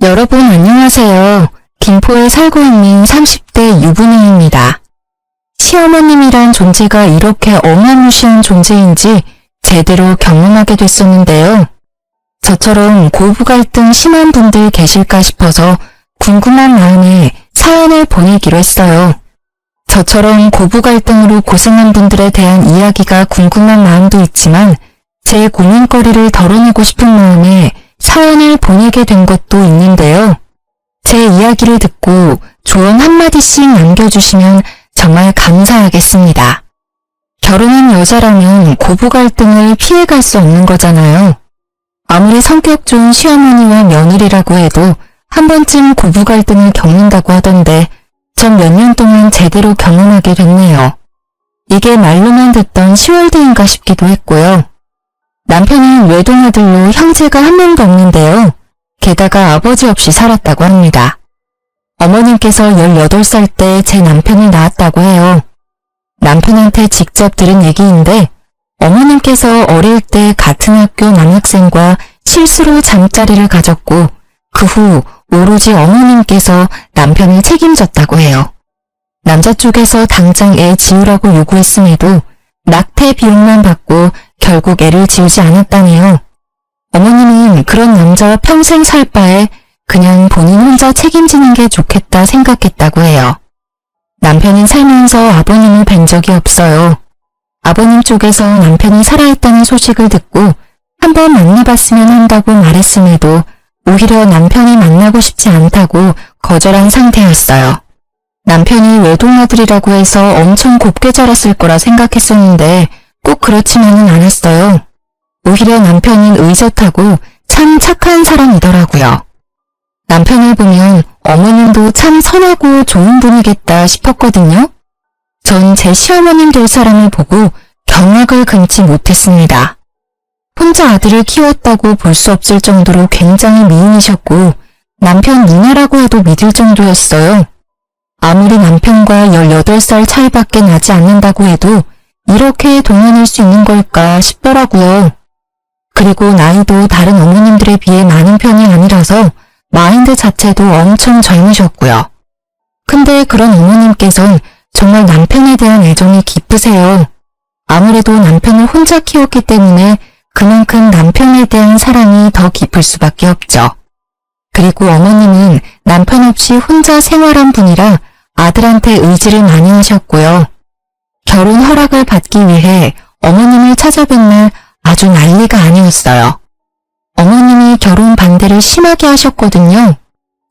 여러분 안녕하세요. 김포에 살고 있는 30대 유부녀입니다. 시어머님이란 존재가 이렇게 어마무시한 존재인지 제대로 경험하게 됐었는데요. 저처럼 고부 갈등 심한 분들 계실까 싶어서 궁금한 마음에 사연을 보내기로 했어요. 저처럼 고부 갈등으로 고생한 분들에 대한 이야기가 궁금한 마음도 있지만 제 고민거리를 덜어내고 싶은 마음에 사연을 보내게 된 것도 있는데요. 제 이야기를 듣고 조언 한마디씩 남겨주시면 정말 감사하겠습니다. 결혼한 여자라면 고부 갈등을 피해갈 수 없는 거잖아요. 아무리 성격 좋은 시어머니와 며느리라고 해도 한 번쯤 고부 갈등을 겪는다고 하던데 전 몇 년 동안 제대로 경험하게 됐네요. 이게 말로만 듣던 시월드인가 싶기도 했고요. 남편은 외동아들로 형제가 한 명도 없는데요. 게다가 아버지 없이 살았다고 합니다. 어머님께서 18살 때 제 남편을 낳았다고 해요. 남편한테 직접 들은 얘기인데 어머님께서 어릴 때 같은 학교 남학생과 실수로 잠자리를 가졌고 그 후 오로지 어머님께서 남편을 책임졌다고 해요. 남자 쪽에서 당장 애 지우라고 요구했음에도 낙태 비용만 받고 결국 애를 지우지 않았다네요. 어머님은 그런 남자와 평생 살 바에 그냥 본인 혼자 책임지는 게 좋겠다 생각했다고 해요. 남편은 살면서 아버님을 뵌 적이 없어요. 아버님 쪽에서 남편이 살아있다는 소식을 듣고 한번 만나봤으면 한다고 말했음에도 오히려 남편이 만나고 싶지 않다고 거절한 상태였어요. 남편이 외동아들이라고 해서 엄청 곱게 자랐을 거라 생각했었는데 꼭 그렇지만은 않았어요. 오히려 남편은 의젓하고 참 착한 사람이더라고요. 남편을 보면 어머님도 참 선하고 좋은 분이겠다 싶었거든요. 전 제 시어머님 될 사람을 보고 경악을 금치 못했습니다. 혼자 아들을 키웠다고 볼 수 없을 정도로 굉장히 미인이셨고 남편 누나라고 해도 믿을 정도였어요. 아무리 남편과 18살 차이밖에 나지 않는다고 해도 이렇게 동안일 수 있는 걸까 싶더라고요. 그리고 나이도 다른 어머님들에 비해 많은 편이 아니라서 마인드 자체도 엄청 젊으셨고요. 근데 그런 어머님께선 정말 남편에 대한 애정이 깊으세요. 아무래도 남편을 혼자 키웠기 때문에 그만큼 남편에 대한 사랑이 더 깊을 수밖에 없죠. 그리고 어머님은 남편 없이 혼자 생활한 분이라 아들한테 의지를 많이 하셨고요. 결혼 허락을 받기 위해 어머님을 찾아뵌 날 아주 난리가 아니었어요. 어머님이 결혼 반대를 심하게 하셨거든요.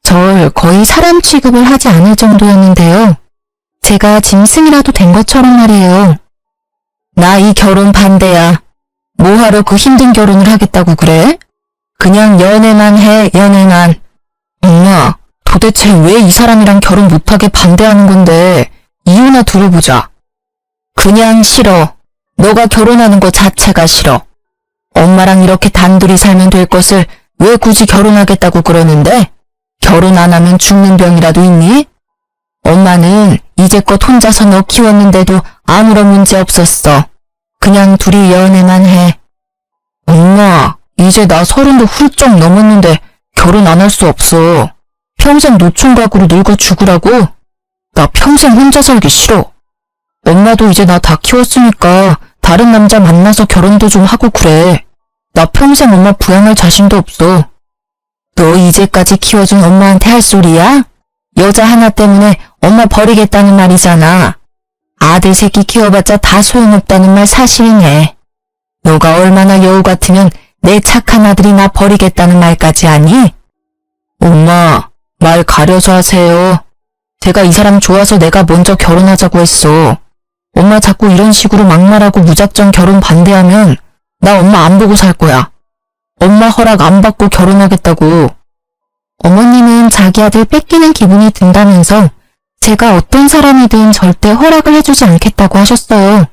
절 거의 사람 취급을 하지 않을 정도였는데요. 제가 짐승이라도 된 것처럼 말이에요. 나 이 결혼 반대야. 뭐하러 그 힘든 결혼을 하겠다고 그래? 그냥 연애만 해, 연애만. 엄마, 도대체 왜 이 사람이랑 결혼 못하게 반대하는 건데 이유나 들어보자. 그냥 싫어. 너가 결혼하는 거 자체가 싫어. 엄마랑 이렇게 단둘이 살면 될 것을 왜 굳이 결혼하겠다고 그러는데? 결혼 안 하면 죽는 병이라도 있니? 엄마는 이제껏 혼자서 너 키웠는데도 아무런 문제 없었어. 그냥 둘이 연애만 해. 엄마, 이제 나 30도 훌쩍 넘었는데 결혼 안 할 수 없어. 평생 노총각으로 늙어 죽으라고? 나 평생 혼자 살기 싫어. 엄마도 이제 나 다 키웠으니까 다른 남자 만나서 결혼도 좀 하고 그래. 나 평생 엄마 부양할 자신도 없어. 너 이제까지 키워준 엄마한테 할 소리야? 여자 하나 때문에 엄마 버리겠다는 말이잖아. 아들 새끼 키워봤자 다 소용없다는 말 사실이네. 너가 얼마나 여우 같으면 내 착한 아들이 나 버리겠다는 말까지 하니? 엄마, 말 가려서 하세요. 제가 이 사람 좋아서 내가 먼저 결혼하자고 했어. 엄마 자꾸 이런 식으로 막말하고 무작정 결혼 반대하면 나 엄마 안 보고 살 거야. 엄마 허락 안 받고 결혼하겠다고. 어머님은 자기 아들 뺏기는 기분이 든다면서 제가 어떤 사람이든 절대 허락을 해주지 않겠다고 하셨어요.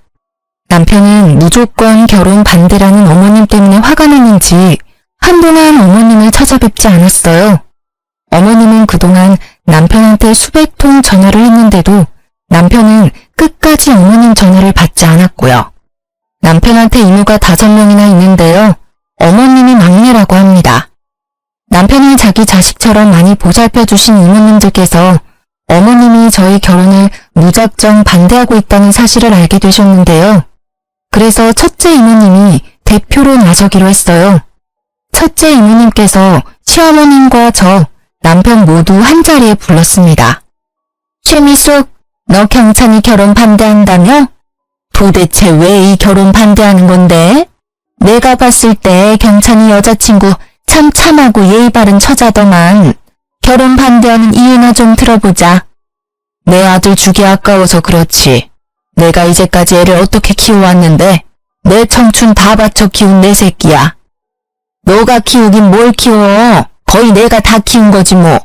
남편은 무조건 결혼 반대라는 어머님 때문에 화가 났는지 한동안 어머님을 찾아뵙지 않았어요. 어머님은 그동안 남편한테 수백 통 전화를 했는데도 남편은 끝까지 어머님 전화를 받지 않았고요. 남편한테 이모가 5명이나 있는데요. 어머님이 막내라고 합니다. 남편을 자기 자식처럼 많이 보살펴 주신 이모님들께서 어머님이 저희 결혼을 무작정 반대하고 있다는 사실을 알게 되셨는데요. 그래서 첫째 이모님이 대표로 나서기로 했어요. 첫째 이모님께서 시어머님과 저, 남편 모두 한자리에 불렀습니다. 최미숙, 너 경찬이 결혼 반대한다며? 도대체 왜 이 결혼 반대하는 건데? 내가 봤을 때 경찬이 여자친구 참 참하고 예의 바른 처자더만. 결혼 반대하는 이유나 좀 들어보자. 내 아들 주기 아까워서 그렇지. 내가 이제까지 애를 어떻게 키워왔는데 내 청춘 다 바쳐 키운 내 새끼야. 너가 키우긴 뭘 키워. 거의 내가 다 키운 거지 뭐.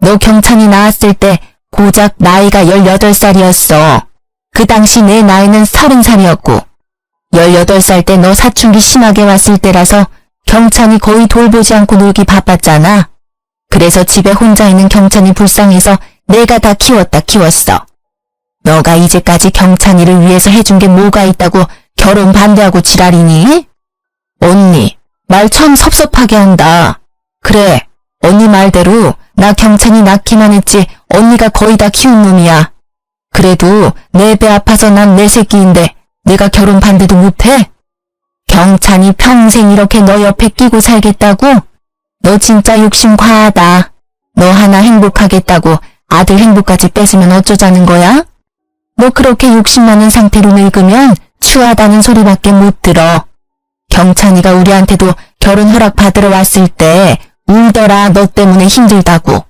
너 경찬이 낳았을 때 고작 나이가 18살이었어. 그 당시 내 나이는 30살이었고 18살 때 너 사춘기 심하게 왔을 때라서 경찬이 거의 돌보지 않고 놀기 바빴잖아. 그래서 집에 혼자 있는 경찬이 불쌍해서 내가 다 키웠어. 너가 이제까지 경찬이를 위해서 해준 게 뭐가 있다고 결혼 반대하고 지랄이니? 언니, 말 참 섭섭하게 한다. 그래, 언니 말대로 나 경찬이 낳기만 했지 언니가 거의 다 키운 놈이야. 그래도 내 배 아파서 난 내 새끼인데 내가 결혼 반대도 못해? 경찬이 평생 이렇게 너 옆에 끼고 살겠다고? 너 진짜 욕심 과하다. 너 하나 행복하겠다고 아들 행복까지 뺏으면 어쩌자는 거야? 너 그렇게 욕심 많은 상태로 늙으면 추하다는 소리밖에 못 들어. 경찬이가 우리한테도 결혼 허락 받으러 왔을 때 울더라. 너 때문에 힘들다고.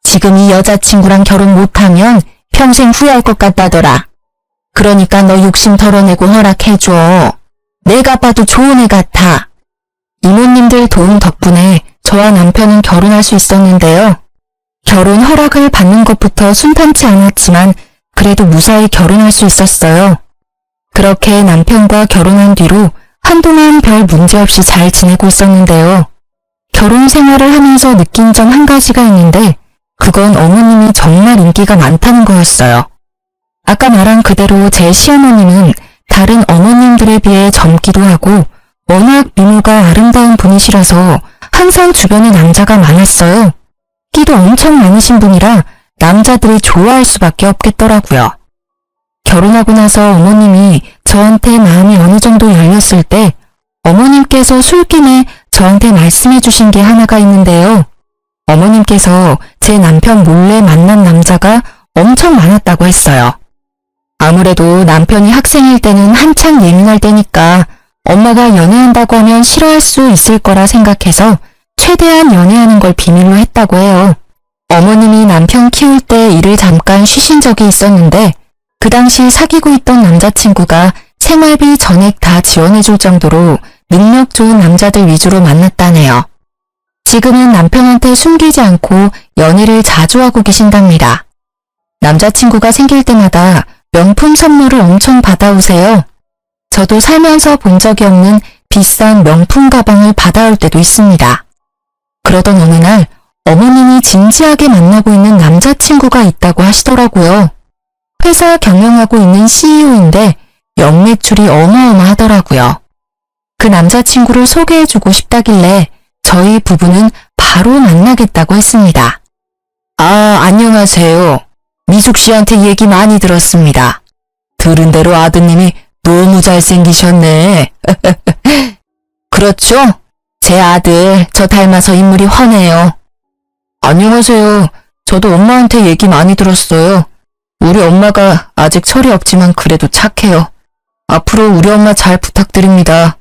지금 이 여자친구랑 결혼 못하면 평생 후회할 것 같다더라. 그러니까 너 욕심 덜어내고 허락해줘. 내가 봐도 좋은 애 같아. 이모님들 도움 덕분에 저와 남편은 결혼할 수 있었는데요. 결혼 허락을 받는 것부터 순탄치 않았지만 그래도 무사히 결혼할 수 있었어요. 그렇게 남편과 결혼한 뒤로 한동안 별 문제 없이 잘 지내고 있었는데요. 결혼 생활을 하면서 느낀 점 한 가지가 있는데 그건 어머님이 정말 인기가 많다는 거였어요. 아까 말한 그대로 제 시어머님은 다른 어머님들에 비해 젊기도 하고 워낙 미모가 아름다운 분이시라서 항상 주변에 남자가 많았어요. 끼도 엄청 많으신 분이라 남자들이 좋아할 수밖에 없겠더라고요. 결혼하고 나서 어머님이 저한테 마음이 어느 정도 열렸을 때 어머님께서 술김에 저한테 말씀해 주신 게 하나가 있는데요. 어머님께서 제 남편 몰래 만난 남자가 엄청 많았다고 했어요. 아무래도 남편이 학생일 때는 한창 예민할 때니까 엄마가 연애한다고 하면 싫어할 수 있을 거라 생각해서 최대한 연애하는 걸 비밀로 했다고 해요. 어머님이 남편 키울 때 일을 잠깐 쉬신 적이 있었는데 그 당시 사귀고 있던 남자친구가 생활비 전액 다 지원해줄 정도로 능력 좋은 남자들 위주로 만났다네요. 지금은 남편한테 숨기지 않고 연애를 자주 하고 계신답니다. 남자친구가 생길 때마다 명품 선물을 엄청 받아오세요. 저도 살면서 본 적이 없는 비싼 명품 가방을 받아올 때도 있습니다. 그러던 어느 날 어머님이 진지하게 만나고 있는 남자친구가 있다고 하시더라고요. 회사 경영하고 있는 CEO인데 연매출이 어마어마하더라고요. 그 남자친구를 소개해주고 싶다길래 저희 부부는 바로 만나겠다고 했습니다. 아, 안녕하세요. 미숙 씨한테 얘기 많이 들었습니다. 들은 대로 아드님이 너무 잘생기셨네. 그렇죠? 제 아들 저 닮아서 인물이 훤해요. 안녕하세요. 저도 엄마한테 얘기 많이 들었어요. 우리 엄마가 아직 철이 없지만 그래도 착해요. 앞으로 우리 엄마 잘 부탁드립니다.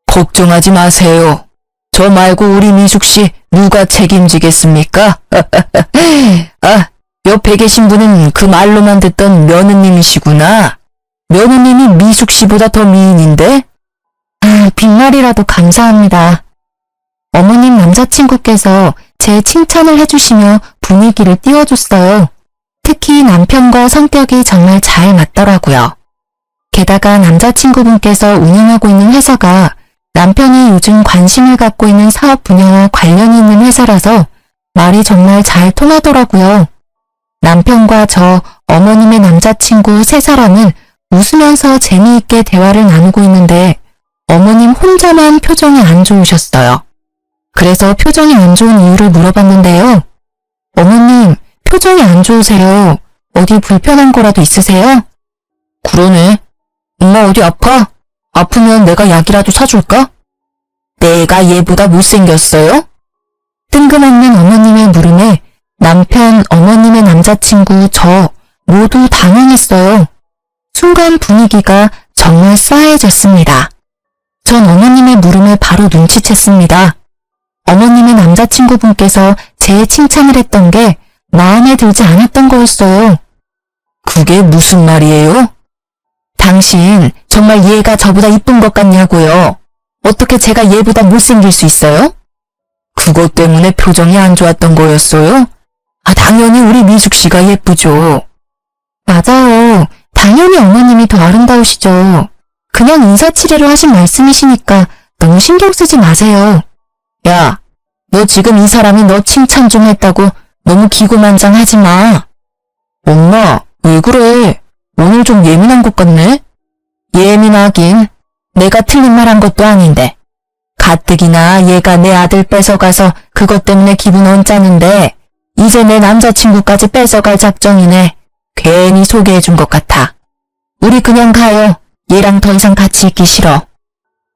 걱정하지 마세요. 저 말고 우리 미숙 씨 누가 책임지겠습니까? 아, 옆에 계신 분은 그 말로만 듣던 며느님이시구나. 며느님이 미숙 씨보다 더 미인인데? 아, 빈말이라도 감사합니다. 어머님 남자친구께서 제 칭찬을 해주시며 분위기를 띄워줬어요. 특히 남편과 성격이 정말 잘 맞더라고요. 게다가 남자친구분께서 운영하고 있는 회사가 남편이 요즘 관심을 갖고 있는 사업 분야와 관련이 있는 회사라서 말이 정말 잘 통하더라고요. 남편과 저, 어머님의 남자친구 세 사람은 웃으면서 재미있게 대화를 나누고 있는데 어머님 혼자만 표정이 안 좋으셨어요. 그래서 표정이 안 좋은 이유를 물어봤는데요. 어머님, 표정이 안 좋으세요? 어디 불편한 거라도 있으세요? 그러네. 엄마 어디 아파? 아프면 내가 약이라도 사줄까? 내가 얘보다 못생겼어요? 뜬금없는 어머님의 물음에 남편, 어머님의 남자친구, 저 모두 당황했어요. 순간 분위기가 정말 싸해졌습니다. 전 어머님의 물음을 바로 눈치챘습니다. 어머님의 남자친구분께서 제 칭찬을 했던 게 마음에 들지 않았던 거였어요. 그게 무슨 말이에요? 당신 정말 얘가 저보다 이쁜 것 같냐고요. 어떻게 제가 얘보다 못생길 수 있어요? 그것 때문에 표정이 안 좋았던 거였어요? 당연히 우리 미숙 씨가 예쁘죠. 맞아요. 당연히 어머님이 더 아름다우시죠. 그냥 인사치레로 하신 말씀이시니까 너무 신경 쓰지 마세요. 야, 너 지금 이 사람이 너 칭찬 좀 했다고 너무 기고만장하지 마. 엄마, 왜 그래? 오늘 좀 예민한 것 같네? 예민하긴. 내가 틀린 말 한 것도 아닌데. 가뜩이나 얘가 내 아들 뺏어가서 그것 때문에 기분 언짢은데 이제 내 남자친구까지 뺏어갈 작정이네. 괜히 소개해준 것 같아. 우리 그냥 가요. 얘랑 더 이상 같이 있기 싫어.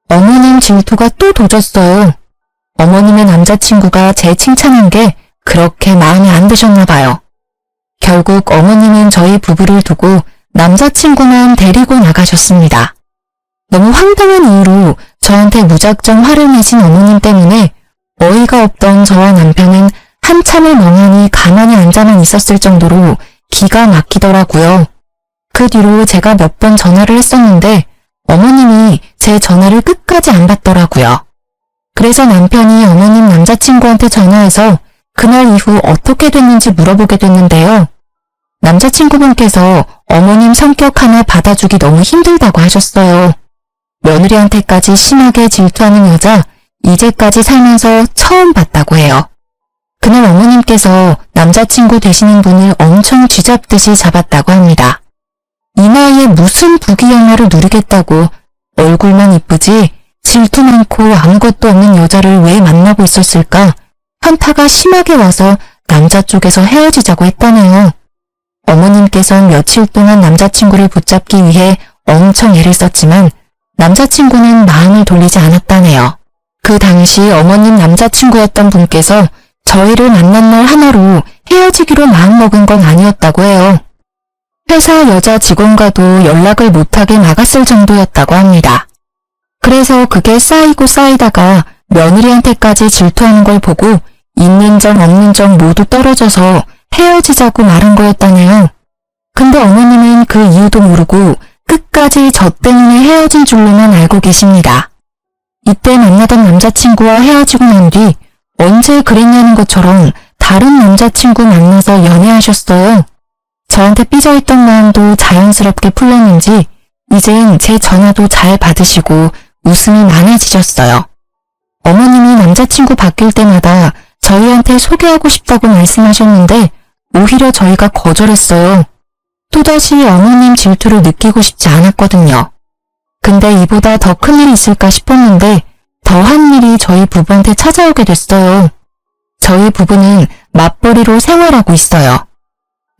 어머님 질투가 또 도졌어요. 어머님의 남자친구가 제 칭찬한 게 그렇게 마음에 안 드셨나 봐요. 결국 어머님은 저희 부부를 두고 남자친구만 데리고 나가셨습니다. 너무 황당한 이유로 저한테 무작정 화를 내신 어머님 때문에 어이가 없던 저와 남편은 한참을 멍하니 가만히 앉아만 있었을 정도로 기가 막히더라고요. 그 뒤로 제가 몇 번 전화를 했었는데 어머님이 제 전화를 끝까지 안 받더라고요. 그래서 남편이 어머님 남자친구한테 전화해서 그날 이후 어떻게 됐는지 물어보게 됐는데요. 남자친구분께서 어머님 성격 하나 받아주기 너무 힘들다고 하셨어요. 며느리한테까지 심하게 질투하는 여자 이제까지 살면서 처음 봤다고 해요. 그날 어머님께서 남자친구 되시는 분을 엄청 쥐잡듯이 잡았다고 합니다. 이 나이에 무슨 부귀영화를 누리겠다고 얼굴만 이쁘지 질투 많고 아무것도 없는 여자를 왜 만나고 있었을까 현타가 심하게 와서 남자 쪽에서 헤어지자고 했다네요. 어머님께선 며칠 동안 남자친구를 붙잡기 위해 엄청 애를 썼지만 남자친구는 마음을 돌리지 않았다네요. 그 당시 어머님 남자친구였던 분께서 저희를 만난 날 하나로 헤어지기로 마음먹은 건 아니었다고 해요. 회사 여자 직원과도 연락을 못하게 막았을 정도였다고 합니다. 그래서 그게 쌓이고 쌓이다가 며느리한테까지 질투하는 걸 보고 있는 정 없는 정 모두 떨어져서 헤어지자고 말한 거였다네요. 근데 어머님은 그 이유도 모르고 끝까지 저 때문에 헤어진 줄로만 알고 계십니다. 이때 만나던 남자친구와 헤어지고 난 뒤 언제 그랬냐는 것처럼 다른 남자친구 만나서 연애하셨어요. 저한테 삐져있던 마음도 자연스럽게 풀렸는지 이젠 제 전화도 잘 받으시고 웃음이 많아지셨어요. 어머님이 남자친구 바뀔 때마다 저희한테 소개하고 싶다고 말씀하셨는데 오히려 저희가 거절했어요. 또다시 어머님 질투를 느끼고 싶지 않았거든요. 근데 이보다 더 큰 일이 있을까 싶었는데 더한 일이 저희 부부한테 찾아오게 됐어요. 저희 부부는 맞벌이로 생활하고 있어요.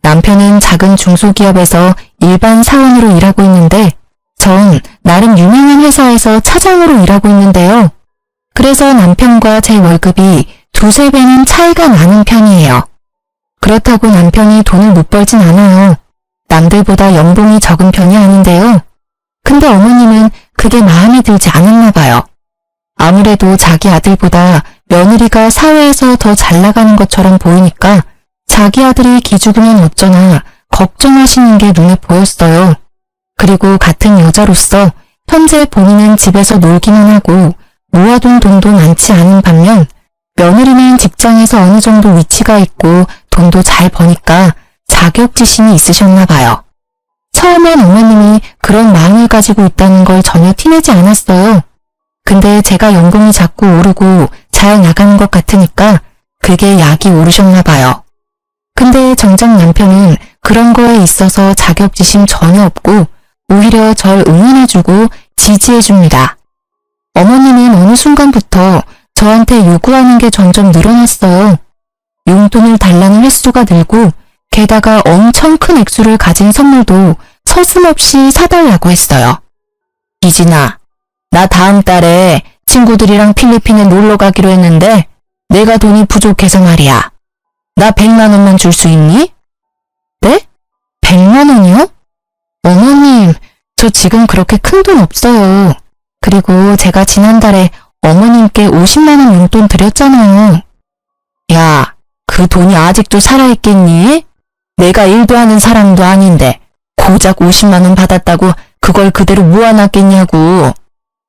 남편은 작은 중소기업에서 일반 사원으로 일하고 있는데 전 나름 유명한 회사에서 차장으로 일하고 있는데요. 그래서 남편과 제 월급이 두세 배는 차이가 나는 편이에요. 그렇다고 남편이 돈을 못 벌진 않아요. 남들보다 연봉이 적은 편이 아닌데요. 근데 어머님은 그게 마음에 들지 않았나 봐요. 아무래도 자기 아들보다 며느리가 사회에서 더 잘 나가는 것처럼 보이니까 자기 아들이 기죽으면 어쩌나 걱정하시는 게 눈에 보였어요. 그리고 같은 여자로서 현재 본인은 집에서 놀기만 하고 모아둔 돈도 많지 않은 반면 며느리는 직장에서 어느 정도 위치가 있고 돈도 잘 버니까 자격지심이 있으셨나 봐요. 처음엔 어머님이 그런 마음을 가지고 있다는 걸 전혀 티내지 않았어요. 근데 제가 연봉이 자꾸 오르고 잘 나가는 것 같으니까 그게 약이 오르셨나 봐요. 근데 정작 남편은 그런 거에 있어서 자격지심 전혀 없고 오히려 절 응원해주고 지지해줍니다. 어머님은 어느 순간부터 저한테 요구하는 게 점점 늘어났어요. 용돈을 달라는 횟수가 늘고 게다가 엄청 큰 액수를 가진 선물도 서슴없이 사달라고 했어요. 이진아, 나 다음 달에 친구들이랑 필리핀에 놀러 가기로 했는데 내가 돈이 부족해서 말이야. 나 100만 원만 줄 수 있니? 네? 100만 원이요? 어머님, 저 지금 그렇게 큰 돈 없어요. 그리고 제가 지난달에 어머님께 50만 원 용돈 드렸잖아요. 야, 그 돈이 아직도 살아있겠니? 내가 일도 하는 사람도 아닌데 고작 50만 원 받았다고 그걸 그대로 모아놨겠냐고.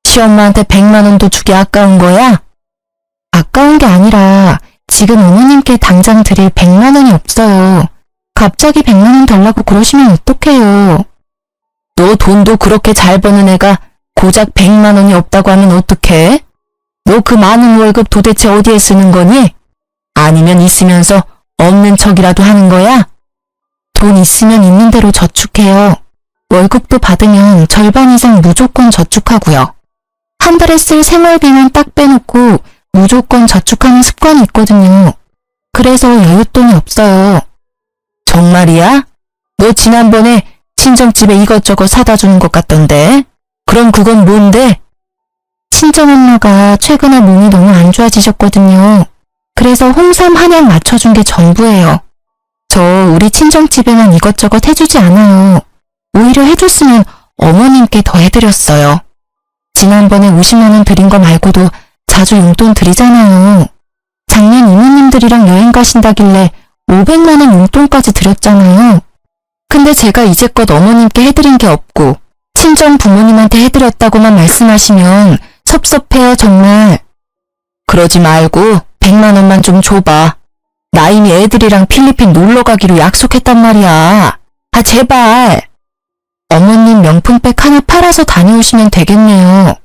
시엄마한테 100만 원도 주기 아까운 거야? 아까운 게 아니라 지금 어머님께 당장 드릴 100만 원이 없어요. 갑자기 100만 원 달라고 그러시면 어떡해요. 너 돈도 그렇게 잘 버는 애가 고작 100만 원이 없다고 하면 어떡해? 너 그 많은 월급 도대체 어디에 쓰는 거니? 아니면 있으면서 없는 척이라도 하는 거야? 돈 있으면 있는 대로 저축해요. 월급도 받으면 절반 이상 무조건 저축하고요. 한 달에 쓸 생활비만 딱 빼놓고 무조건 저축하는 습관이 있거든요. 그래서 여윳돈이 없어요. 정말이야? 너 지난번에 친정집에 이것저것 사다 주는 것 같던데? 그럼 그건 뭔데? 친정엄마가 최근에 몸이 너무 안 좋아지셨거든요. 그래서 홍삼 한약 맞춰준 게 전부예요. 저 우리 친정집에만 이것저것 해주지 않아요. 오히려 해줬으면 어머님께 더 해드렸어요. 지난번에 50만 원 드린 거 말고도 자주 용돈 드리잖아요. 작년 이모님들이랑 여행 가신다길래 500만 원 용돈까지 드렸잖아요. 근데 제가 이제껏 어머님께 해드린 게 없고 친정 부모님한테 해드렸다고만 말씀하시면 섭섭해요, 정말. 그러지 말고 100만 원만 좀 줘봐. 나 이미 애들이랑 필리핀 놀러 가기로 약속했단 말이야. 아, 제발. 어머님 명품백 하나 팔아서 다녀오시면 되겠네요.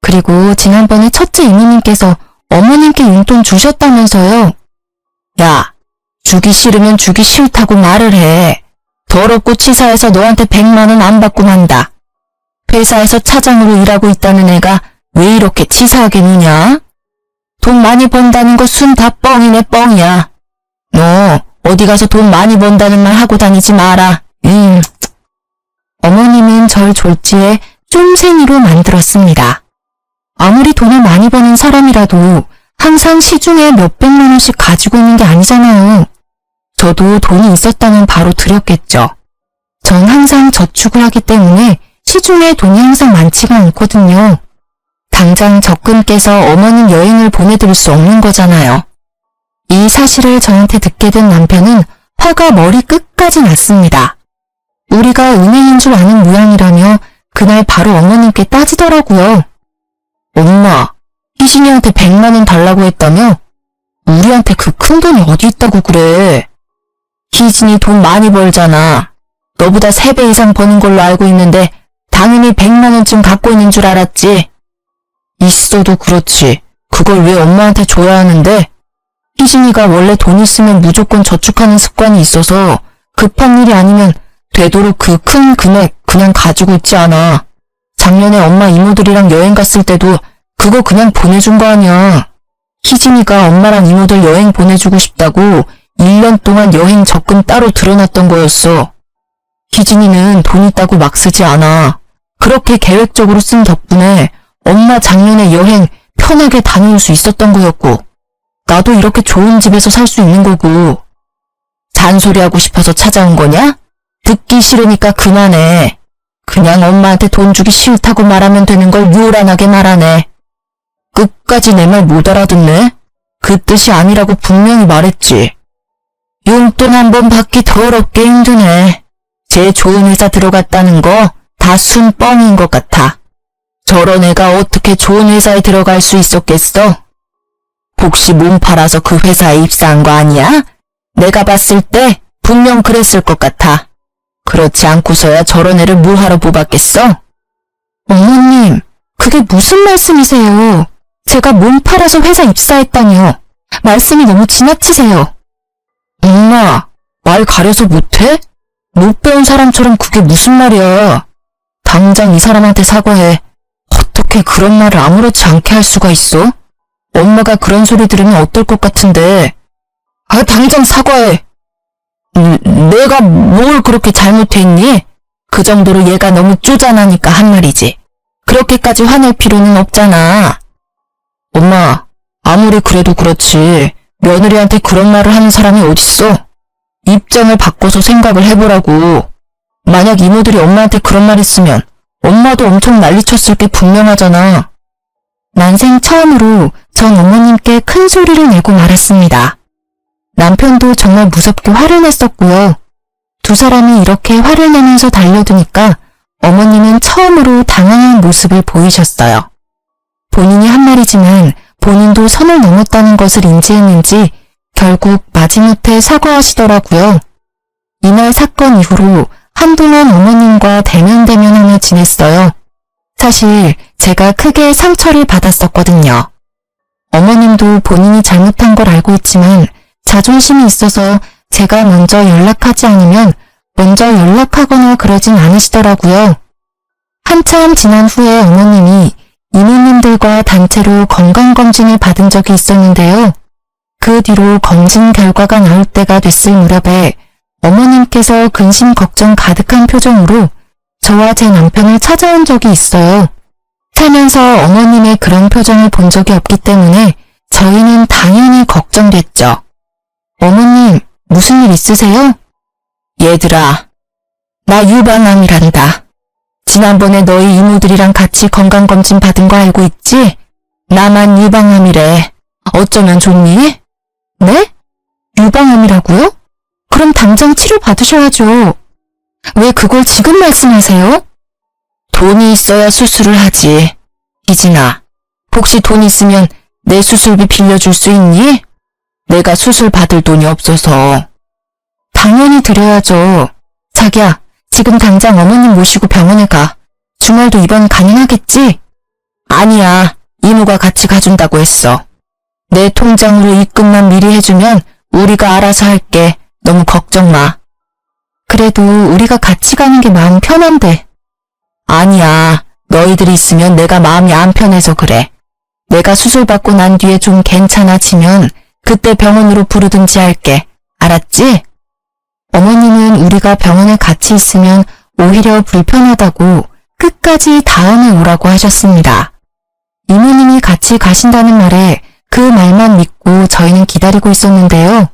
그리고 지난번에 첫째 이모님께서 어머님께 용돈 주셨다면서요. 야, 주기 싫으면 주기 싫다고 말을 해. 더럽고 치사해서 너한테 100만 원 안 받고 만다. 회사에서 차장으로 일하고 있다는 애가 왜 이렇게 치사하게 누냐? 돈 많이 번다는 거 순 다 뻥이네, 뻥이야. 너 어디 가서 돈 많이 번다는 말 하고 다니지 마라. 어머님은 절 졸지에 쫌생이로 만들었습니다. 아무리 돈을 많이 버는 사람이라도 항상 시중에 몇백만 원씩 가지고 있는 게 아니잖아요. 저도 돈이 있었다면 바로 드렸겠죠. 전 항상 저축을 하기 때문에 시중에 돈이 항상 많지가 않거든요. 당장 적금 깨서 어머님 여행을 보내드릴 수 없는 거잖아요. 이 사실을 저한테 듣게 된 남편은 화가 머리 끝까지 났습니다. 우리가 은행인 줄 아는 모양이라며 그날 바로 어머님께 따지더라고요. 엄마, 희진이한테 100만 원 달라고 했다며? 우리한테 그 큰 돈이 어디 있다고 그래. 희진이 돈 많이 벌잖아. 너보다 3배 이상 버는 걸로 알고 있는데 당연히 100만 원쯤 갖고 있는 줄 알았지. 있어도 그렇지. 그걸 왜 엄마한테 줘야 하는데? 희진이가 원래 돈 있으면 무조건 저축하는 습관이 있어서 급한 일이 아니면 되도록 그 큰 금액 그냥 가지고 있지 않아. 작년에 엄마 이모들이랑 여행 갔을 때도 그거 그냥 보내준 거 아니야. 희진이가 엄마랑 이모들 여행 보내주고 싶다고 1년 동안 여행 적금 따로 들어놨던 거였어. 희진이는 돈 있다고 막 쓰지 않아. 그렇게 계획적으로 쓴 덕분에 엄마 작년에 여행 편하게 다녀올 수 있었던 거였고 나도 이렇게 좋은 집에서 살 수 있는 거고. 잔소리하고 싶어서 찾아온 거냐? 듣기 싫으니까 그만해. 그냥 엄마한테 돈 주기 싫다고 말하면 되는 걸 요란하게 말하네. 끝까지 내 말 못 알아듣네? 그 뜻이 아니라고 분명히 말했지. 용돈 한 번 받기 더럽게 힘드네. 제 좋은 회사 들어갔다는 거 다 순뻥인 것 같아. 저런 애가 어떻게 좋은 회사에 들어갈 수 있었겠어? 혹시 몸 팔아서 그 회사에 입사한 거 아니야? 내가 봤을 때 분명 그랬을 것 같아. 그렇지 않고서야 저런 애를 뭐하러 뽑았겠어? 어머님, 그게 무슨 말씀이세요? 제가 몸 팔아서 회사 입사했다니요. 말씀이 너무 지나치세요. 엄마, 말 가려서 못해? 못 배운 사람처럼 그게 무슨 말이야. 당장 이 사람한테 사과해. 어떻게 그런 말을 아무렇지 않게 할 수가 있어? 엄마가 그런 소리 들으면 어떨 것 같은데. 당장 사과해. 내가 뭘 그렇게 잘못했니? 그 정도로 얘가 너무 쪼잔하니까 한 말이지. 그렇게까지 화낼 필요는 없잖아. 엄마, 아무리 그래도 그렇지 며느리한테 그런 말을 하는 사람이 어딨어? 입장을 바꿔서 생각을 해보라고. 만약 이모들이 엄마한테 그런 말 했으면 엄마도 엄청 난리쳤을 게 분명하잖아. 난생 처음으로 전 어머님께 큰 소리를 내고 말았습니다. 남편도 정말 무섭게 화를 냈었고요. 두 사람이 이렇게 화를 내면서 달려드니까 어머님은 처음으로 당황한 모습을 보이셨어요. 본인이 한 말이지만 본인도 선을 넘었다는 것을 인지했는지 결국 마지못해 사과하시더라고요. 이날 사건 이후로 한동안 어머님과 대면대면하며 지냈어요. 사실 제가 크게 상처를 받았었거든요. 어머님도 본인이 잘못한 걸 알고 있지만 자존심이 있어서 제가 먼저 연락하지 않으면 먼저 연락하거나 그러진 않으시더라고요. 한참 지난 후에 어머님이 이모님들과 단체로 건강검진을 받은 적이 있었는데요. 그 뒤로 검진 결과가 나올 때가 됐을 무렵에 어머님께서 근심 걱정 가득한 표정으로 저와 제 남편을 찾아온 적이 있어요. 살면서 어머님의 그런 표정을 본 적이 없기 때문에 저희는 당연히 걱정됐죠. 어머님, 무슨 일 있으세요? 얘들아, 나 유방암이란다. 지난번에 너희 이모들이랑 같이 건강검진 받은 거 알고 있지? 나만 유방암이래. 어쩌면 좋니? 네? 유방암이라고요? 그럼 당장 치료 받으셔야죠. 왜 그걸 지금 말씀하세요? 돈이 있어야 수술을 하지. 희진아, 혹시 돈 있으면 내 수술비 빌려줄 수 있니? 내가 수술 받을 돈이 없어서. 당연히 드려야죠. 자기야, 지금 당장 어머님 모시고 병원에 가. 주말도 입원 가능하겠지? 아니야, 이모가 같이 가준다고 했어. 내 통장으로 입금만 미리 해주면 우리가 알아서 할게. 너무 걱정 마. 그래도 우리가 같이 가는 게 마음 편한데. 아니야, 너희들이 있으면 내가 마음이 안 편해서 그래. 내가 수술받고 난 뒤에 좀 괜찮아지면 그때 병원으로 부르든지 할게. 알았지? 어머님은 우리가 병원에 같이 있으면 오히려 불편하다고 끝까지 다음에 오라고 하셨습니다. 이모님이 같이 가신다는 말에 그 말만 믿고 저희는 기다리고 있었는데요.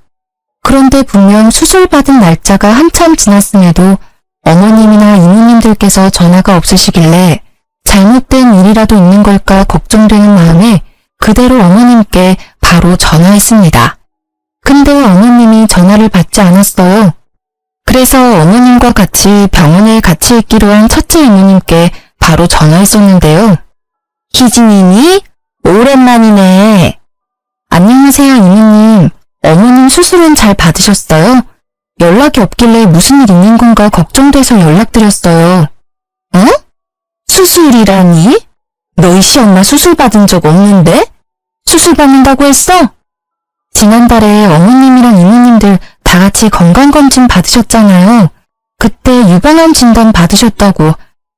그런데 분명 수술받은 날짜가 한참 지났음에도 어머님이나 이모님들께서 전화가 없으시길래 잘못된 일이라도 있는 걸까 걱정되는 마음에 그대로 어머님께 바로 전화했습니다. 근데 어머님이 전화를 받지 않았어요. 그래서 어머님과 같이 병원에 같이 있기로 한 첫째 이모님께 바로 전화했었는데요. 희진이니? 오랜만이네. 안녕하세요, 이모님. 어머님 수술은 잘 받으셨어요? 연락이 없길래 무슨 일 있는 건가 걱정돼서 연락드렸어요. 어? 수술이라니? 너희 시엄마 수술 받은 적 없는데? 수술 받는다고 했어? 지난달에 어머님이랑 이모님들 다 같이 건강검진 받으셨잖아요. 그때 유방암 진단 받으셨다고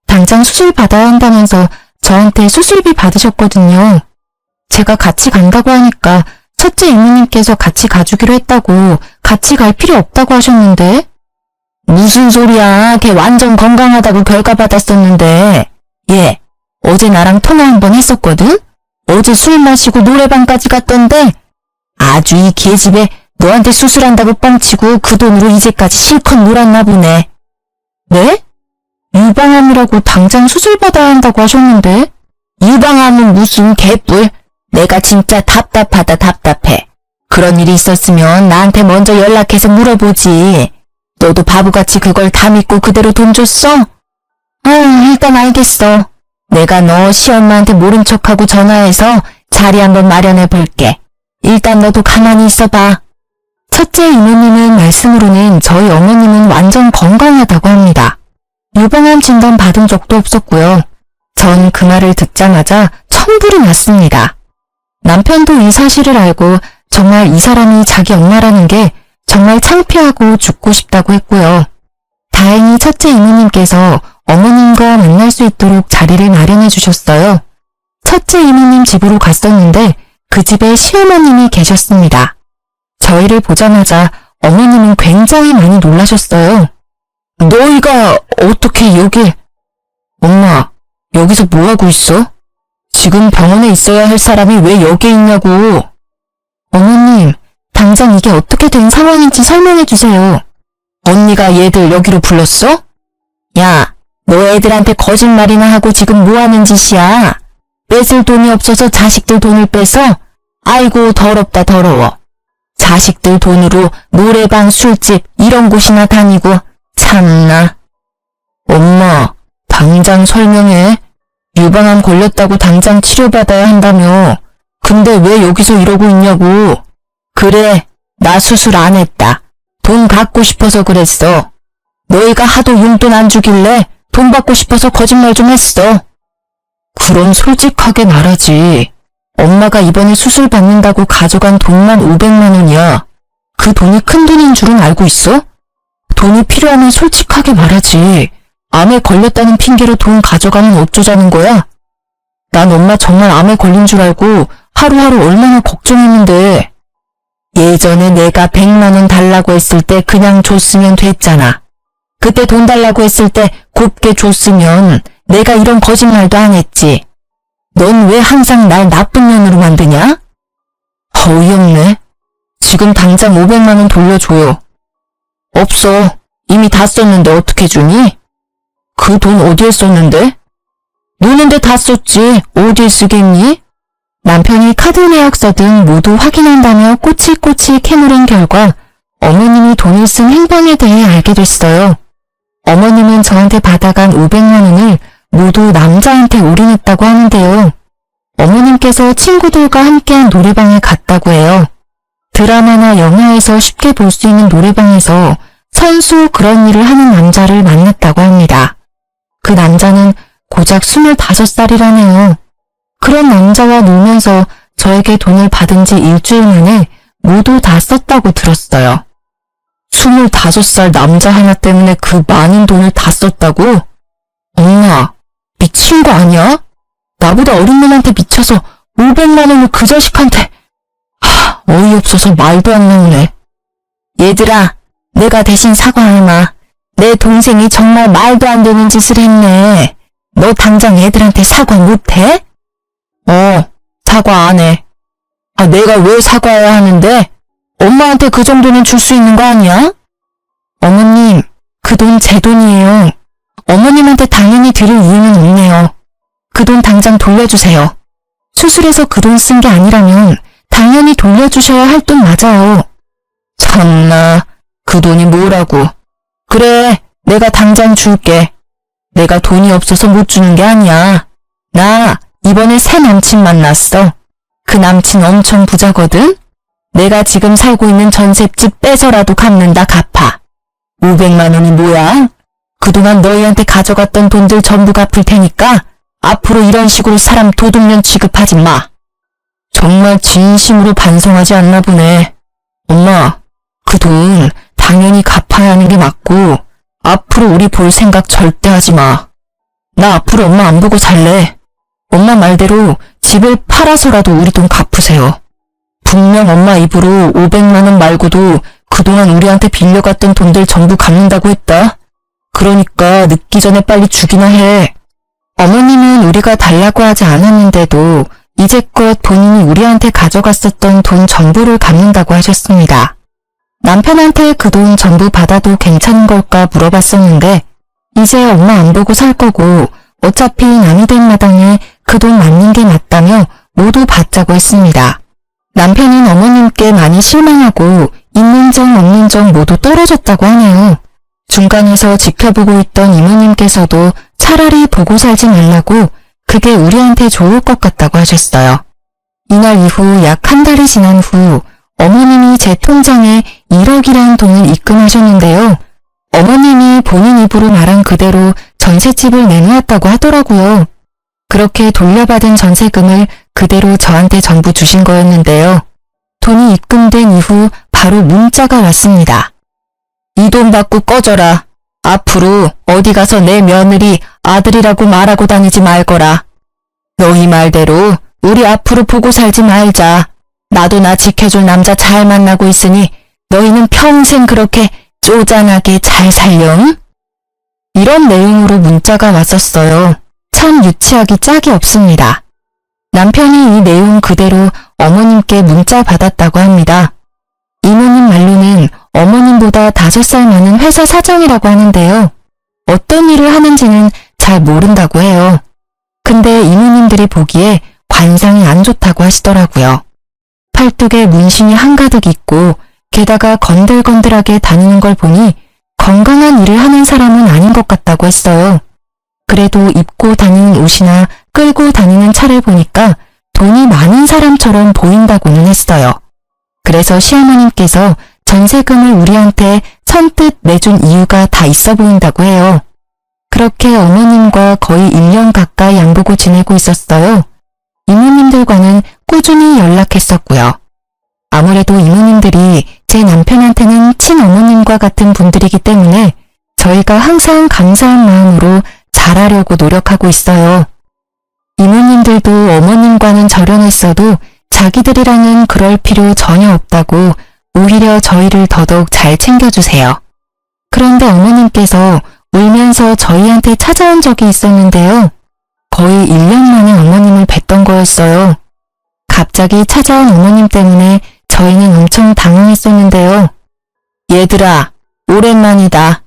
당장 수술 받아야 한다면서 저한테 수술비 받으셨거든요. 제가 같이 간다고 하니까 첫째 이모님께서 같이 가주기로 했다고 같이 갈 필요 없다고 하셨는데. 무슨 소리야. 걔 완전 건강하다고 결과 받았었는데. 얘 어제 나랑 통화 한 번 했었거든? 어제 술 마시고 노래방까지 갔던데 아주 이 계집애 너한테 수술한다고 뻥치고 그 돈으로 이제까지 실컷 놀았나 보네. 네? 유방암이라고 당장 수술받아야 한다고 하셨는데. 유방암은 무슨 개뿔. 내가 진짜 답답하다 답답해. 그런 일이 있었으면 나한테 먼저 연락해서 물어보지. 너도 바보같이 그걸 다 믿고 그대로 돈 줬어? 일단 알겠어. 내가 너 시엄마한테 모른 척하고 전화해서 자리 한번 마련해 볼게. 일단 너도 가만히 있어봐. 첫째 이모님은 말씀으로는 저희 어머님은 완전 건강하다고 합니다. 유방암 진단 받은 적도 없었고요. 전 그 말을 듣자마자 천불이 났습니다. 남편도 이 사실을 알고 정말 이 사람이 자기 엄마라는 게 정말 창피하고 죽고 싶다고 했고요. 다행히 첫째 이모님께서 어머님과 만날 수 있도록 자리를 마련해 주셨어요. 첫째 이모님 집으로 갔었는데 그 집에 시어머님이 계셨습니다. 저희를 보자마자 어머님은 굉장히 많이 놀라셨어요. 너희가 어떻게 여기... 엄마, 여기서 뭐하고 있어? 지금 병원에 있어야 할 사람이 왜 여기에 있냐고. 어머님, 당장 이게 어떻게 된 상황인지 설명해 주세요. 언니가 얘들 여기로 불렀어? 야, 너 애들한테 거짓말이나 하고 지금 뭐 하는 짓이야? 뺏을 돈이 없어서 자식들 돈을 뺏어? 아이고 더럽다 더러워. 자식들 돈으로 노래방, 술집 이런 곳이나 다니고 참나. 엄마, 당장 설명해. 유방암 걸렸다고 당장 치료받아야 한다며. 근데 왜 여기서 이러고 있냐고. 그래, 나 수술 안 했다. 돈 갖고 싶어서 그랬어. 너희가 하도 용돈 안 주길래 돈 받고 싶어서 거짓말 좀 했어. 그럼 솔직하게 말하지. 엄마가 이번에 수술 받는다고 가져간 돈만 500만 원이야. 그 돈이 큰 돈인 줄은 알고 있어? 돈이 필요하면 솔직하게 말하지. 암에 걸렸다는 핑계로 돈 가져가면 어쩌자는 거야? 난 엄마 정말 암에 걸린 줄 알고 하루하루 얼마나 걱정했는데. 예전에 내가 100만 원 달라고 했을 때 그냥 줬으면 됐잖아. 그때 돈 달라고 했을 때 곱게 줬으면 내가 이런 거짓말도 안 했지. 넌 왜 항상 날 나쁜 년으로 만드냐? 어이없네. 지금 당장 500만 원 돌려줘요. 없어. 이미 다 썼는데 어떻게 주니? 그 돈 어디에 썼는데? 노는데 다 썼지. 어디에 쓰겠니? 남편이 카드 내역서 등 모두 확인한다며 꼬치꼬치 캐물은 결과 어머님이 돈을 쓴 행방에 대해 알게 됐어요. 어머님은 저한테 받아간 500만 원을 모두 남자한테 올인했다고 하는데요. 어머님께서 친구들과 함께한 노래방에 갔다고 해요. 드라마나 영화에서 쉽게 볼 수 있는 노래방에서 선수 그런 일을 하는 남자를 만났다고 합니다. 그 남자는 고작 25살이라네요. 그런 남자와 놀면서 저에게 돈을 받은 지 일주일 만에 모두 다 썼다고 들었어요. 25살 남자 하나 때문에 그 많은 돈을 다 썼다고? 엄마, 미친 거 아니야? 나보다 어린 놈한테 미쳐서 500만 원을 그 자식한테... 어이없어서 말도 안 나오네. 얘들아, 내가 대신 사과하마. 내 동생이 정말 말도 안 되는 짓을 했네. 너 당장 애들한테 사과 못해? 사과 안 해. 내가 왜 사과해야 하는데? 엄마한테 그 정도는 줄 수 있는 거 아니야? 어머님, 그 돈 제 돈이에요. 어머님한테 당연히 드릴 이유는 없네요. 그 돈 당장 돌려주세요. 수술해서 그 돈 쓴 게 아니라면 당연히 돌려주셔야 할 돈 맞아요. 참나, 그 돈이 뭐라고. 그래, 내가 당장 줄게. 내가 돈이 없어서 못 주는 게 아니야. 나 이번에 새 남친 만났어. 그 남친 엄청 부자거든? 내가 지금 살고 있는 전셋집 뺏어라도 갚는다 갚아. 500만 원이 뭐야? 그동안 너희한테 가져갔던 돈들 전부 갚을 테니까 앞으로 이런 식으로 사람 도둑년 취급하지 마. 정말 진심으로 반성하지 않나 보네. 엄마, 그 돈 당연히 갚아야 하는 게 맞고 앞으로 우리 볼 생각 절대 하지 마. 나 앞으로 엄마 안 보고 살래. 엄마 말대로 집을 팔아서라도 우리 돈 갚으세요. 분명 엄마 입으로 500만 원 말고도 그동안 우리한테 빌려갔던 돈들 전부 갚는다고 했다. 그러니까 늦기 전에 빨리 주기나 해. 어머님은 우리가 달라고 하지 않았는데도 이제껏 본인이 우리한테 가져갔었던 돈 전부를 갚는다고 하셨습니다. 남편한테 그 돈 전부 받아도 괜찮은 걸까 물어봤었는데 이제 엄마 안 보고 살 거고 어차피 남이 된 마당에 그 돈 맞는 게 맞다며 모두 받자고 했습니다. 남편은 어머님께 많이 실망하고 있는 정 없는 정 모두 떨어졌다고 하네요. 중간에서 지켜보고 있던 이모님께서도 차라리 보고 살지 말라고 그게 우리한테 좋을 것 같다고 하셨어요. 이날 이후 약 한 달이 지난 후 어머님이 제 통장에 1억이라는 돈을 입금하셨는데요. 어머님이 본인 입으로 말한 그대로 전셋집을 내놓았다고 하더라고요. 그렇게 돌려받은 전세금을 그대로 저한테 전부 주신 거였는데요. 돈이 입금된 이후 바로 문자가 왔습니다. 이 돈 받고 꺼져라. 앞으로 어디 가서 내 며느리 아들이라고 말하고 다니지 말거라. 너희 말대로 우리 앞으로 보고 살지 말자. 나도 나 지켜줄 남자 잘 만나고 있으니 너희는 평생 그렇게 쪼잔하게 잘 살렴? 이런 내용으로 문자가 왔었어요. 참 유치하기 짝이 없습니다. 남편이 이 내용 그대로 어머님께 문자 받았다고 합니다. 이모님 말로는 어머님보다 5살 많은 회사 사장이라고 하는데요. 어떤 일을 하는지는 잘 모른다고 해요. 근데 이모님들이 보기에 관상이 안 좋다고 하시더라고요. 팔뚝에 문신이 한가득 있고 게다가 건들건들하게 다니는 걸 보니 건강한 일을 하는 사람은 아닌 것 같다고 했어요. 그래도 입고 다니는 옷이나 끌고 다니는 차를 보니까 돈이 많은 사람처럼 보인다고는 했어요. 그래서 시어머님께서 전세금을 우리한테 선뜻 내준 이유가 다 있어 보인다고 해요. 그렇게 어머님과 거의 1년 가까이 양보고 지내고 있었어요. 이모님들과는 꾸준히 연락했었고요. 아무래도 이모님들이 제 남편한테는 친어머님과 같은 분들이기 때문에 저희가 항상 감사한 마음으로 잘하려고 노력하고 있어요. 이모님들도 어머님과는 절연했어도 자기들이랑은 그럴 필요 전혀 없다고 오히려 저희를 더더욱 잘 챙겨주세요. 그런데 어머님께서 울면서 저희한테 찾아온 적이 있었는데요. 거의 1년 만에 어머님을 뵀던 거였어요. 갑자기 찾아온 어머님 때문에 저희는 엄청 당황했었는데요. 얘들아, 오랜만이다.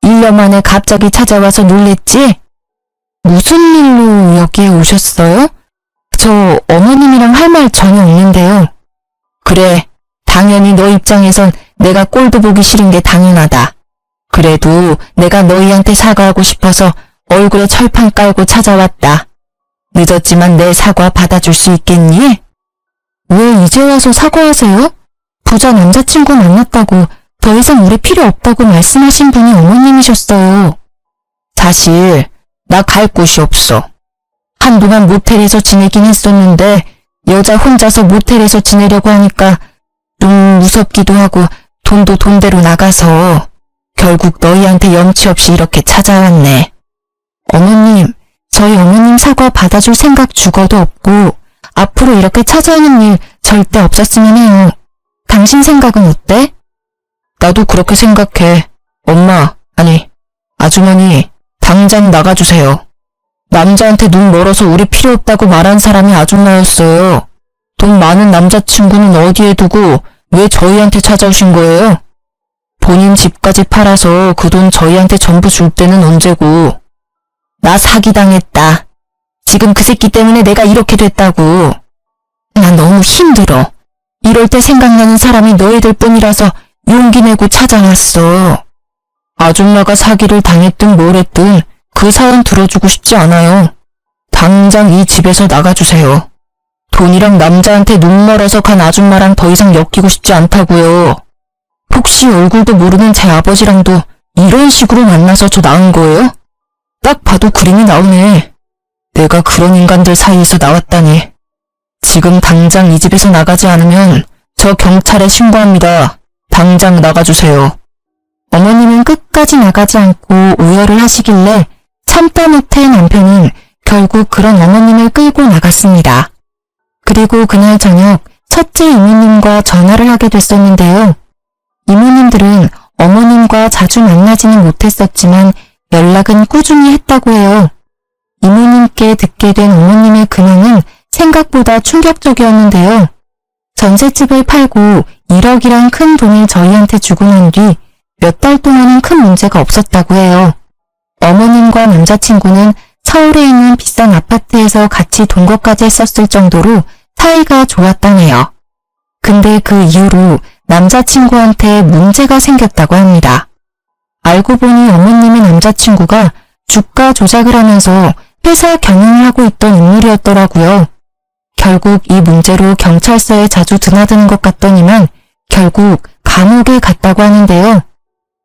1년 만에 갑자기 찾아와서 놀랬지? 무슨 일로 여기에 오셨어요? 저 어머님이랑 할 말 전혀 없는데요. 그래, 당연히 너 입장에선 내가 꼴도 보기 싫은 게 당연하다. 그래도 내가 너희한테 사과하고 싶어서 얼굴에 철판 깔고 찾아왔다. 늦었지만 내 사과 받아줄 수 있겠니? 왜 이제 와서 사과하세요? 부자 남자친구 만났다고 더 이상 우리 필요 없다고 말씀하신 분이 어머님이셨어요. 사실 나 갈 곳이 없어. 한동안 모텔에서 지내긴 했었는데 여자 혼자서 모텔에서 지내려고 하니까 좀 무섭기도 하고 돈도 돈대로 나가서 결국 너희한테 염치 없이 이렇게 찾아왔네. 어머님, 저희 어머님 사과 받아줄 생각 죽어도 없고 앞으로 이렇게 찾아오는 일 절대 없었으면 해요. 당신 생각은 어때? 나도 그렇게 생각해. 엄마, 아니, 아주머니, 당장 나가주세요. 남자한테 눈 멀어서 우리 필요 없다고 말한 사람이 아줌마였어요. 돈 많은 남자친구는 어디에 두고 왜 저희한테 찾아오신 거예요? 본인 집까지 팔아서 그 돈 저희한테 전부 줄 때는 언제고. 나 사기당했다. 지금 그 새끼 때문에 내가 이렇게 됐다고. 나 너무 힘들어. 이럴 때 생각나는 사람이 너희들 뿐이라서 용기 내고 찾아왔어. 아줌마가 사기를 당했든 뭘 했든 그 사연 들어주고 싶지 않아요. 당장 이 집에서 나가주세요. 돈이랑 남자한테 눈 멀어서 간 아줌마랑 더 이상 엮이고 싶지 않다고요. 혹시 얼굴도 모르는 제 아버지랑도 이런 식으로 만나서 저 나은 거예요? 딱 봐도 그림이 나오네. 내가 그런 인간들 사이에서 나왔다니. 지금 당장 이 집에서 나가지 않으면 저 경찰에 신고합니다. 당장 나가주세요. 어머님은 끝까지 나가지 않고 우열을 하시길래 참다 못해 남편은 결국 그런 어머님을 끌고 나갔습니다. 그리고 그날 저녁 첫째 이모님과 전화를 하게 됐었는데요. 이모님들은 어머님과 자주 만나지는 못했었지만 연락은 꾸준히 했다고 해요. 이모님께 듣게 된 어머님의 근황은 생각보다 충격적이었는데요. 전셋집을 팔고 1억이란 큰 돈을 저희한테 주고 난 뒤 몇 달 동안은 큰 문제가 없었다고 해요. 어머님과 남자친구는 서울에 있는 비싼 아파트에서 같이 동거까지 했었을 정도로 사이가 좋았다네요. 근데 그 이후로 남자친구한테 문제가 생겼다고 합니다. 알고 보니 어머님의 남자친구가 주가 조작을 하면서 회사 경영을 하고 있던 인물이었더라고요. 결국 이 문제로 경찰서에 자주 드나드는 것 같더니만 결국 감옥에 갔다고 하는데요.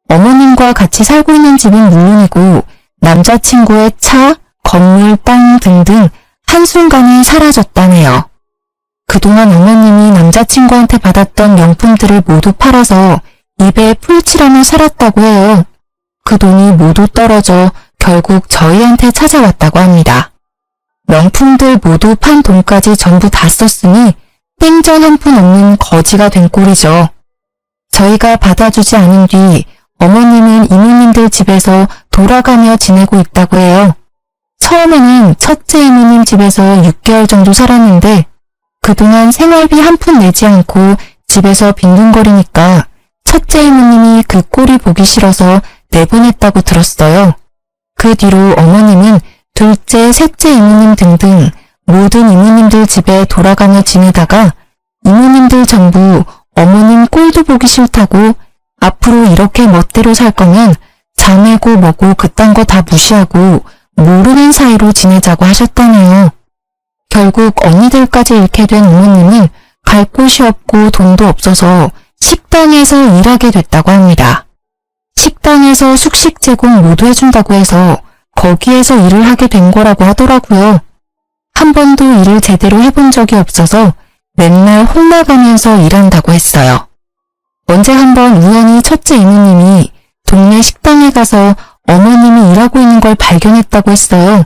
어머님과 같이 살고 있는 집은 물론이고 남자친구의 차, 건물, 땅 등등 한순간에 사라졌다네요. 그동안 어머님이 남자친구한테 받았던 명품들을 모두 팔아서 입에 풀칠하며 살았다고 해요. 그 돈이 모두 떨어져 결국 저희한테 찾아왔다고 합니다. 명품들 모두 판 돈까지 전부 다 썼으니 땡전 한 푼 없는 거지가 된 꼴이죠. 저희가 받아주지 않은 뒤 어머님은 이모님들 집에서 돌아가며 지내고 있다고 해요. 처음에는 첫째 이모님 집에서 6개월 정도 살았는데 그동안 생활비 한 푼 내지 않고 집에서 빈둥거리니까 첫째 이모님이 그 꼴이 보기 싫어서 내보냈다고 들었어요. 그 뒤로 어머님은 둘째, 셋째 이모님 등등 모든 이모님들 집에 돌아가며 지내다가 이모님들 전부 어머님 꼴도 보기 싫다고 앞으로 이렇게 멋대로 살 거면 자매고 뭐고 그딴 거 다 무시하고 모르는 사이로 지내자고 하셨다네요. 결국 언니들까지 잃게 된 어머님은 갈 곳이 없고 돈도 없어서 식당에서 일하게 됐다고 합니다. 식당에서 숙식 제공 모두 해준다고 해서 거기에서 일을 하게 된 거라고 하더라고요. 한 번도 일을 제대로 해본 적이 없어서 맨날 혼나가면서 일한다고 했어요. 언제 한번 우연히 첫째 이모님이 동네 식당에 가서 어머님이 일하고 있는 걸 발견했다고 했어요.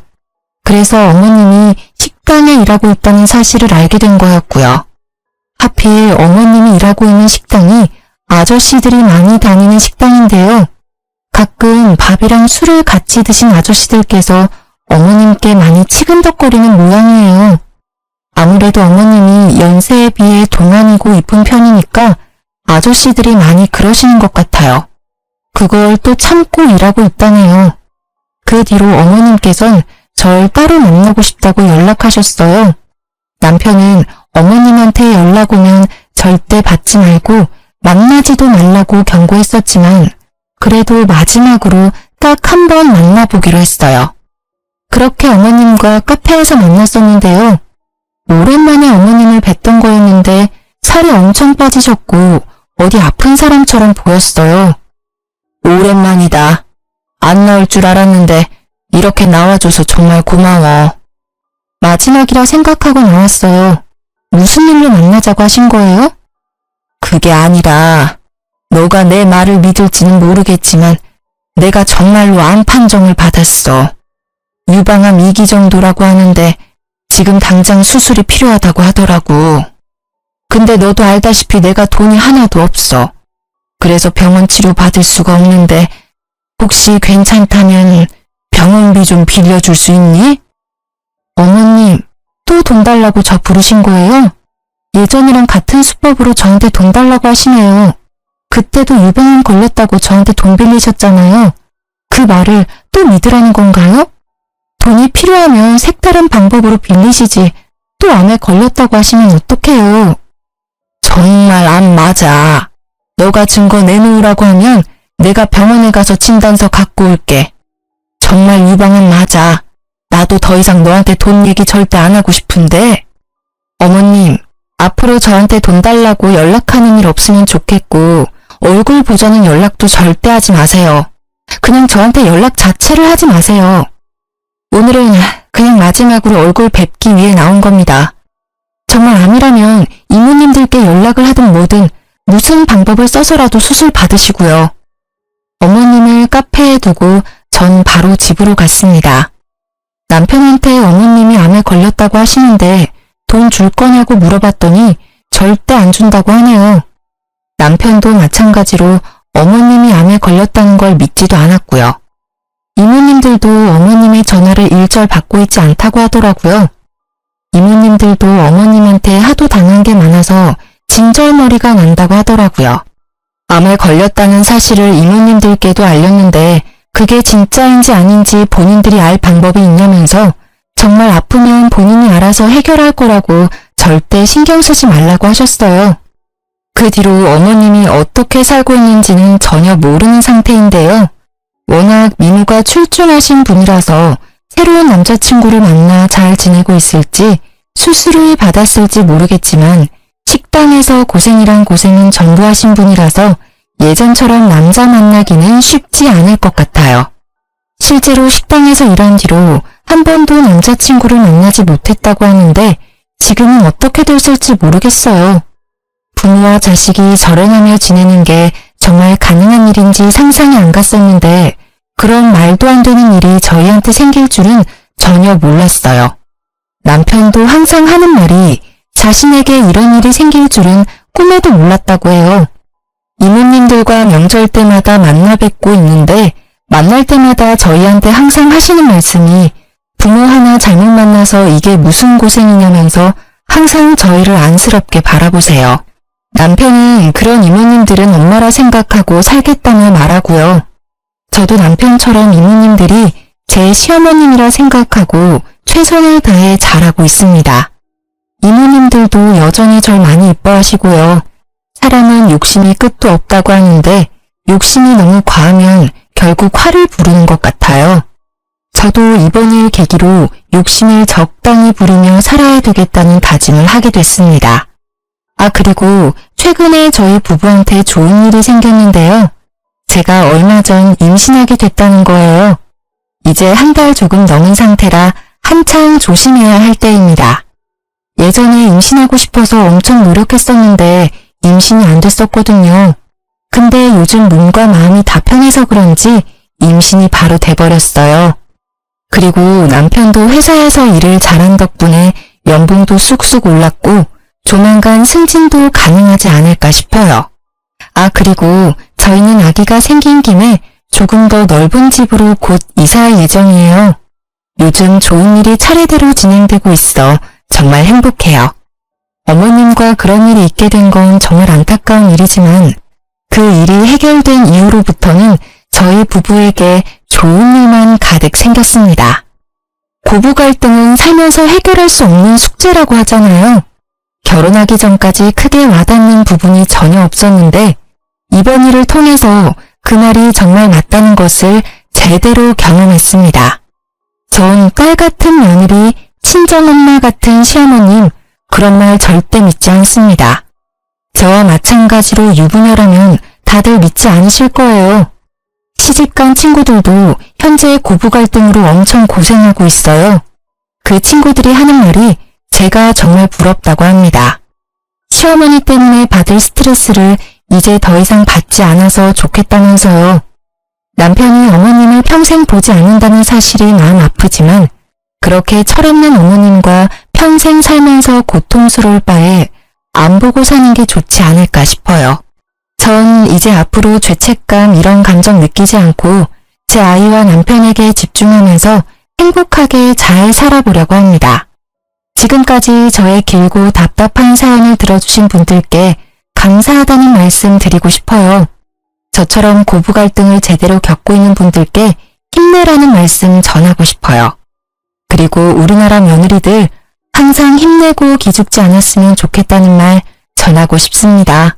그래서 어머님이 식당에 일하고 있다는 사실을 알게 된 거였고요. 하필 어머님이 일하고 있는 식당이 아저씨들이 많이 다니는 식당인데요. 가끔 밥이랑 술을 같이 드신 아저씨들께서 어머님께 많이 치근덕거리는 모양이에요. 아무래도 어머님이 연세에 비해 동안이고 이쁜 편이니까 아저씨들이 많이 그러시는 것 같아요. 그걸 또 참고 일하고 있다네요. 그 뒤로 어머님께선 절 따로 만나고 싶다고 연락하셨어요. 남편은 어머님한테 연락 오면 절대 받지 말고 만나지도 말라고 경고했었지만 그래도 마지막으로 딱 한 번 만나보기로 했어요. 그렇게 어머님과 카페에서 만났었는데요. 오랜만에 어머님을 뵀던 거였는데 살이 엄청 빠지셨고 어디 아픈 사람처럼 보였어요. 오랜만이다. 안 나올 줄 알았는데 이렇게 나와줘서 정말 고마워. 마지막이라 생각하고 나왔어요. 무슨 일로 만나자고 하신 거예요? 그게 아니라 너가 내 말을 믿을지는 모르겠지만 내가 정말로 암 판정을 받았어. 유방암 2기 정도라고 하는데 지금 당장 수술이 필요하다고 하더라고. 근데 너도 알다시피 내가 돈이 하나도 없어. 그래서 병원 치료 받을 수가 없는데 혹시 괜찮다면 병원비 좀 빌려줄 수 있니? 어머님, 또 돈 달라고 저 부르신 거예요? 예전이랑 같은 수법으로 저한테 돈 달라고 하시네요. 그때도 유방암 걸렸다고 저한테 돈 빌리셨잖아요. 그 말을 또 믿으라는 건가요? 돈이 필요하면 색다른 방법으로 빌리시지 또 암에 걸렸다고 하시면 어떡해요. 정말 암 맞아. 너가 증거 내놓으라고 하면 내가 병원에 가서 진단서 갖고 올게. 정말 유방암 맞아. 나도 더 이상 너한테 돈 얘기 절대 안 하고 싶은데. 어머님, 앞으로 저한테 돈 달라고 연락하는 일 없으면 좋겠고 얼굴 보자는 연락도 절대 하지 마세요. 그냥 저한테 연락 자체를 하지 마세요. 오늘은 그냥 마지막으로 얼굴 뵙기 위해 나온 겁니다. 정말 암이라면 이모님들께 연락을 하든 뭐든 무슨 방법을 써서라도 수술 받으시고요. 어머님을 카페에 두고 전 바로 집으로 갔습니다. 남편한테 어머님이 암에 걸렸다고 하시는데 돈 줄 거냐고 물어봤더니 절대 안 준다고 하네요. 남편도 마찬가지로 어머님이 암에 걸렸다는 걸 믿지도 않았고요. 이모님들도 어머님의 전화를 일절 받고 있지 않다고 하더라고요. 이모님들도 어머님한테 하도 당한 게 많아서 진절머리가 난다고 하더라고요. 암에 걸렸다는 사실을 이모님들께도 알렸는데 그게 진짜인지 아닌지 본인들이 알 방법이 있냐면서 정말 아프면 본인이 알아서 해결할 거라고 절대 신경 쓰지 말라고 하셨어요. 그 뒤로 어머님이 어떻게 살고 있는지는 전혀 모르는 상태인데요. 워낙 미모가 출중하신 분이라서 새로운 남자친구를 만나 잘 지내고 있을지 수술을 받았을지 모르겠지만 식당에서 고생이란 고생은 전부 하신 분이라서 예전처럼 남자 만나기는 쉽지 않을 것 같아요. 실제로 식당에서 일한 뒤로 한 번도 남자친구를 만나지 못했다고 하는데 지금은 어떻게 됐을지 모르겠어요. 부모와 자식이 절연하며 지내는 게 정말 가능한 일인지 상상이 안 갔었는데 그런 말도 안 되는 일이 저희한테 생길 줄은 전혀 몰랐어요. 남편도 항상 하는 말이 자신에게 이런 일이 생길 줄은 꿈에도 몰랐다고 해요. 이모님들과 명절 때마다 만나 뵙고 있는데 만날 때마다 저희한테 항상 하시는 말씀이 부모 하나 잘못 만나서 이게 무슨 고생이냐면서 항상 저희를 안쓰럽게 바라보세요. 남편은 그런 이모님들은 엄마라 생각하고 살겠다며 말하고요. 저도 남편처럼 이모님들이 제 시어머님이라 생각하고 최선을 다해 잘하고 있습니다. 이모님들도 여전히 절 많이 이뻐하시고요. 사람은 욕심이 끝도 없다고 하는데 욕심이 너무 과하면 결국 화를 부르는 것 같아요. 저도 이번 일 계기로 욕심을 적당히 부리며 살아야 되겠다는 다짐을 하게 됐습니다. 그리고 최근에 저희 부부한테 좋은 일이 생겼는데요. 제가 얼마 전 임신하게 됐다는 거예요. 이제 한 달 조금 넘은 상태라 한창 조심해야 할 때입니다. 예전에 임신하고 싶어서 엄청 노력했었는데 임신이 안 됐었거든요. 근데 요즘 몸과 마음이 다 편해서 그런지 임신이 바로 돼버렸어요. 그리고 남편도 회사에서 일을 잘한 덕분에 연봉도 쑥쑥 올랐고 조만간 승진도 가능하지 않을까 싶어요. 그리고 저희는 아기가 생긴 김에 조금 더 넓은 집으로 곧 이사할 예정이에요. 요즘 좋은 일이 차례대로 진행되고 있어 정말 행복해요. 어머님과 그런 일이 있게 된 건 정말 안타까운 일이지만 그 일이 해결된 이후로부터는 저희 부부에게 좋은 일만 가득 생겼습니다. 고부 갈등은 살면서 해결할 수 없는 숙제라고 하잖아요. 결혼하기 전까지 크게 와닿는 부분이 전혀 없었는데 이번 일을 통해서 그 말이 정말 맞다는 것을 제대로 경험했습니다. 전 딸 같은 며느리, 친정엄마 같은 시어머님, 그런 말 절대 믿지 않습니다. 저와 마찬가지로 유부녀라면 다들 믿지 않으실 거예요. 시집간 친구들도 현재 고부 갈등으로 엄청 고생하고 있어요. 그 친구들이 하는 말이 제가 정말 부럽다고 합니다. 시어머니 때문에 받을 스트레스를 이제 더 이상 받지 않아서 좋겠다면서요. 남편이 어머님을 평생 보지 않는다는 사실이 마음 아프지만 그렇게 철없는 어머님과 평생 살면서 고통스러울 바에 안 보고 사는 게 좋지 않을까 싶어요. 전 이제 앞으로 죄책감 이런 감정 느끼지 않고 제 아이와 남편에게 집중하면서 행복하게 잘 살아보려고 합니다. 지금까지 저의 길고 답답한 사연을 들어주신 분들께 감사하다는 말씀 드리고 싶어요. 저처럼 고부 갈등을 제대로 겪고 있는 분들께 힘내라는 말씀 전하고 싶어요. 그리고 우리나라 며느리들 항상 힘내고 기죽지 않았으면 좋겠다는 말 전하고 싶습니다.